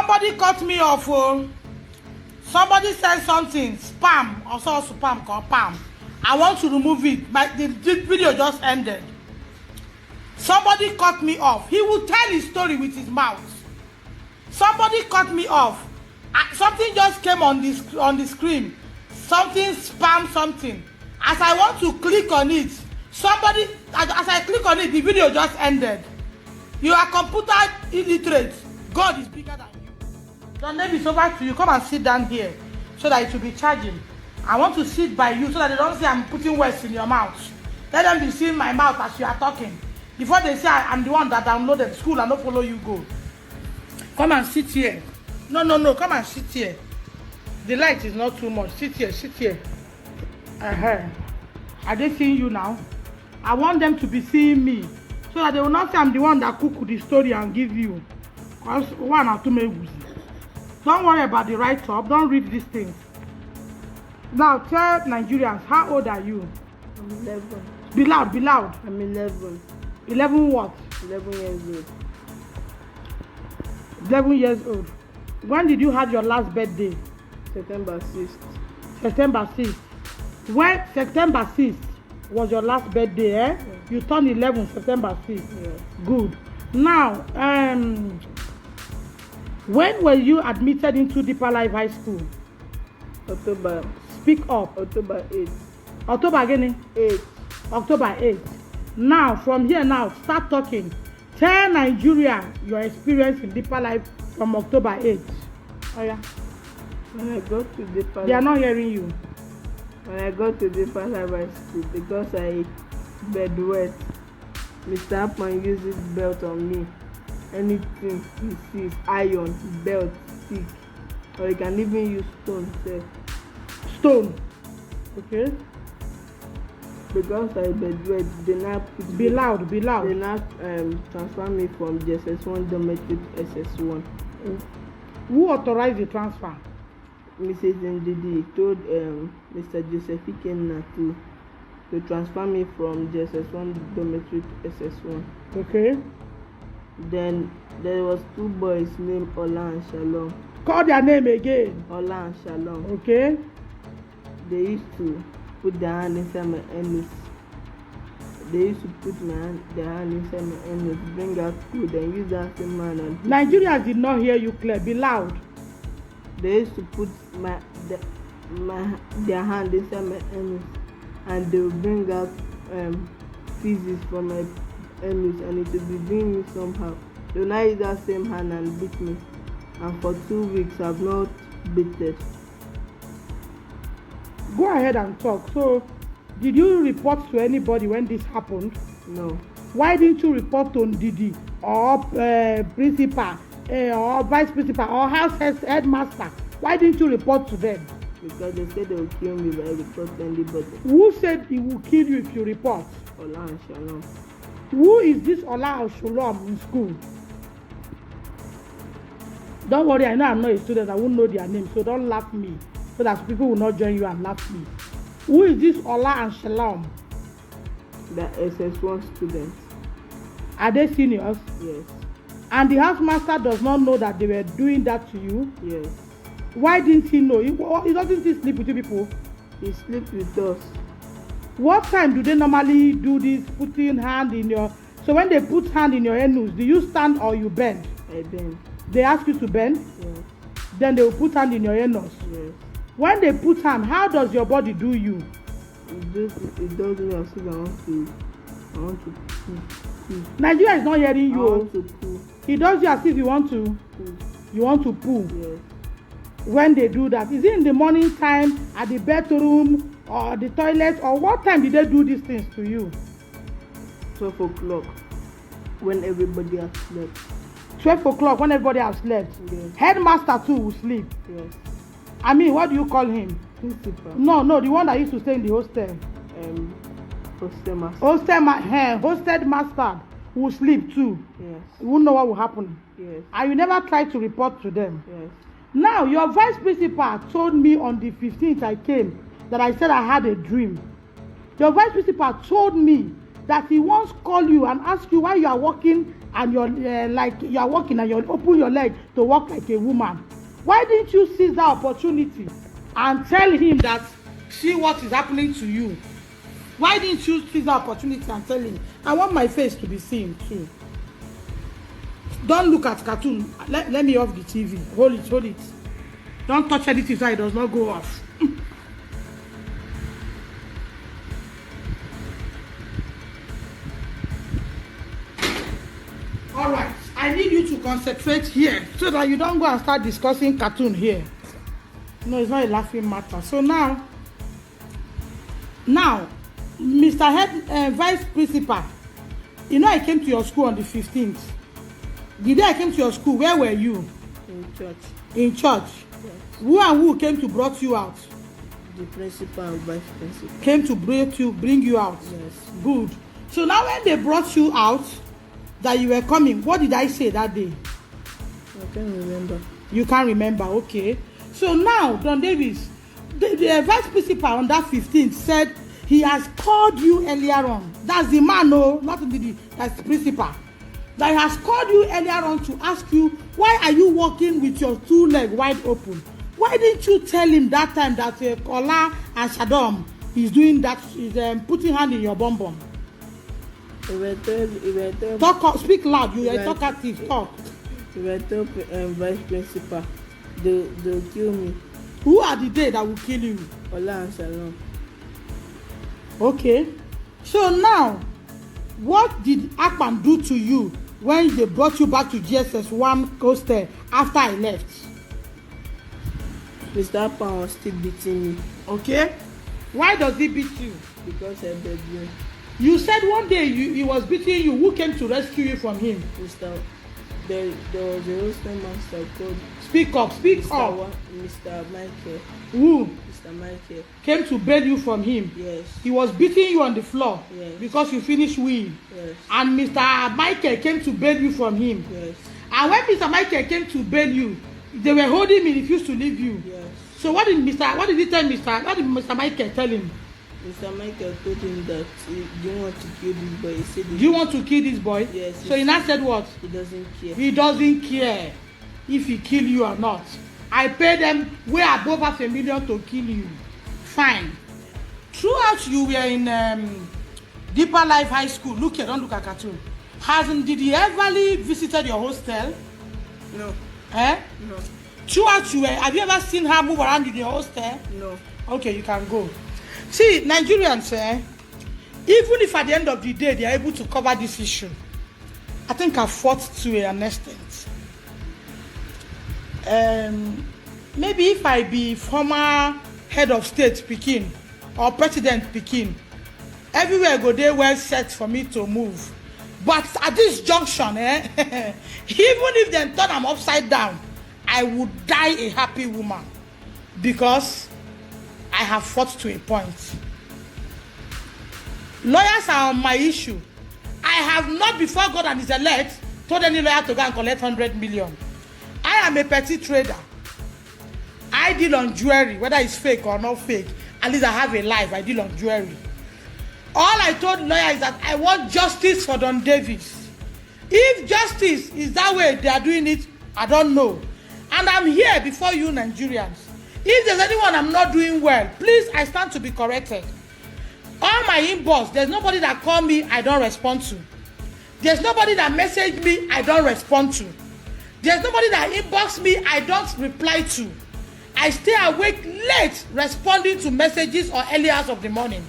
Somebody cut me off. Oh. Somebody said something. Spam. Also spam called spam. I want to remove it. The video just ended. Somebody cut me off. He will tell his story with his mouth. Somebody cut me off. Something just came on the screen. Something spam something. As I want to click on it, somebody, as I click on it, the video just ended. You are computer illiterate. God is bigger than you. Your name is over to you. Come and sit down here so that it will be charging. I want to sit by you so that they don't say I'm putting words in your mouth. Let them be seeing my mouth as you are talking. Before they say I'm the one that downloaded school and don't follow you go. Come and sit here. No. Come and sit here. The light is not too much. Sit here. Are they seeing you now? I want them to be seeing me so that they will not say I'm the one that cooked the story and give you. Because one or two may lose. Don't worry about the write-up. Don't read these things. Now tell Nigerians, how old are you? I'm 11. Be loud. I'm 11. 11 what? 11 years old. 11 years old. When did you have your last birthday? September 6th. September 6th. When September 6th was your last birthday, eh? Yeah. You turned 11 September 6th. Yes. Good. Now, when were you admitted into Deeper Life High School? October. Speak up. October 8th. October again? 8th. October 8th. Now, from here now, start talking. Tell Nigeria your experience in Deeper Life from October 8th. Oh yeah. When I go to Deeper Life. They are not hearing you. When I go to Deeper Life High School, because I bed wet, Mr. Appan uses belt on me. Anything he sees, iron, belt, stick, or he can even use stone. Stone. Okay. Because I bed wet, they now put Be loud. They now transfer me from JSS1 dormitory to SS1. Who authorized the transfer? Mrs. Ndidi told Mr. Joseph Ikenna to transfer me from JSS1 dormitory to SS1. Okay. Then there was two boys named Ola and Shalom. Call their name again. Ola and Shalom. Okay. They used to put their hand inside my anus. They used to put their hand inside my anus, bring out food and use that same man and Nigerians did not hear you clear. Be loud. They used to put their hand inside my anus and they would bring out feces from my anus and it would be doing me somehow. They would not use that same hand and beat me. And for 2 weeks I've not beaten. Go ahead and talk. So, did you report to anybody when this happened? No. Why didn't you report to Ndidi or principal or vice principal or house headmaster? Why didn't you report to them? Because they said they will kill me if I report to anybody. Who said he will kill you if you report? Ola and Shalom. Who is this Ola and Shalom in school? Don't worry, I know I'm not a student. I won't know their name, so don't laugh me. So that people will not join you and laugh me. Who is this Ola and Shalom? The SS1 students. Are they seniors? Yes. And the housemaster does not know that they were doing that to you? Yes. Why didn't he know? He doesn't he sleep with you people? He sleeps with us. What time do they normally do this, putting hand in your... So when they put hand in your anus, do you stand or you bend? I bend. They ask you to bend? Yes. Then they will put hand in your anus? Yes. When they put hand, how does your body do you? It does me as if I want to poo. Nigeria is not hearing you. I want to poo. He does you as if you want to Poo. You want to poo. Yes. When they do that, is it in the morning time, at the bedroom, or the toilet, or what time did they do these things to you? 12 o'clock, when everybody has slept. 12 o'clock when everybody has slept. Yes. Headmaster too will sleep. Yes. I mean, what do you call him? Principal. No, the one that used to stay in the hostel. Hostel master. Hosted master will sleep too. Yes. You won't know what will happen. Yes. And you never try to report to them. Yes. Now, your vice principal told me on the 15th I came that I said I had a dream. Your vice principal told me that he once called you and asked you why you are walking and you're like you are walking and you open your leg to walk like a woman. Why didn't you seize that opportunity and tell him that see what is happening to you? Why didn't you seize that opportunity and tell him? I want my face to be seen too. Don't look at cartoon. Let me off the TV. Hold it. Don't touch anything so it does not go off. Alright, I need you to concentrate here so that you don't go and start discussing cartoon here. No, it's not a laughing matter. So now, Mr. Head Vice Principal, you know I came to your school on the 15th. The day I came to your school, where were you? In church. In church? Yes. Who and who came to brought you out? The principal and vice principal. Came to bring you out? Yes. Good. So now when they brought you out, that you were coming, what did I say that day? I can't remember. You can't remember, okay. So now, Don Davis, the vice principal on that 15th said he has called you earlier on. That's the man, no, not that's the principal. That he has called you earlier on to ask you, why are you walking with your two legs wide open? Why didn't you tell him that time that Kola and Shaddam is doing that, is putting hand in your bum bum? Talk, speak loud, you are talkative, talk. Vice principal, they'll kill me. Who are the day that will kill you? Ola and Shalom. Okay. So now, what did Akpan do to you when they brought you back to GSS1 hostel after I left? Mr. Akpan was still beating me. Okay. Why does he beat you? Because I begged him. You said one day he was beating you. Who came to rescue you from him? There was a hostel master called. Speak up. Mr. Michael. Who? Mr. Michael. Came to bail you from him. Yes. He was beating you on the floor. Yes. Because you finished weeing. Yes. And Mr. Michael came to bail you from him. Yes. And when Mr. Michael came to bail you, they were holding him. He refused to leave you. Yes. So what did Mr. Michael tell him? Mr. Michael told him that he didn't want to kill this boy. He said, do you want to kill this boy? Yes. So he now said what? He doesn't care. He doesn't care if he kill you or not. I pay them way above $500,000 to kill you. Fine. Throughout you were in Deeper Life High School. Look here, don't look at cartoon. Did he ever visited your hostel? No. No. Throughout you were, have you ever seen her move around in your hostel? No. Okay, you can go. See, Nigerians, even if at the end of the day they are able to cover this issue, I think I fought to an extent. Maybe if I be former head of state Pekin or president Pekin, everywhere go there well set for me to move. But at this junction, even if they turn am upside down, I would die a happy woman because I have fought to a point. Lawyers are on my issue. I have not before God and his elect told any lawyer to go and collect 100 million. I am a petty trader. I deal on jewelry, whether it's fake or not fake. At least I have a life. I deal on jewelry. All I told lawyer is that I want justice for Don Davis. If justice is that way they are doing it, I don't know. And I'm here before you Nigerians. If there's anyone I'm not doing well, please, I stand to be corrected. All my inbox, there's nobody that call me, I don't respond to. There's nobody that message me, I don't respond to. There's nobody that inbox me, I don't reply to. I stay awake late responding to messages or early hours of the morning.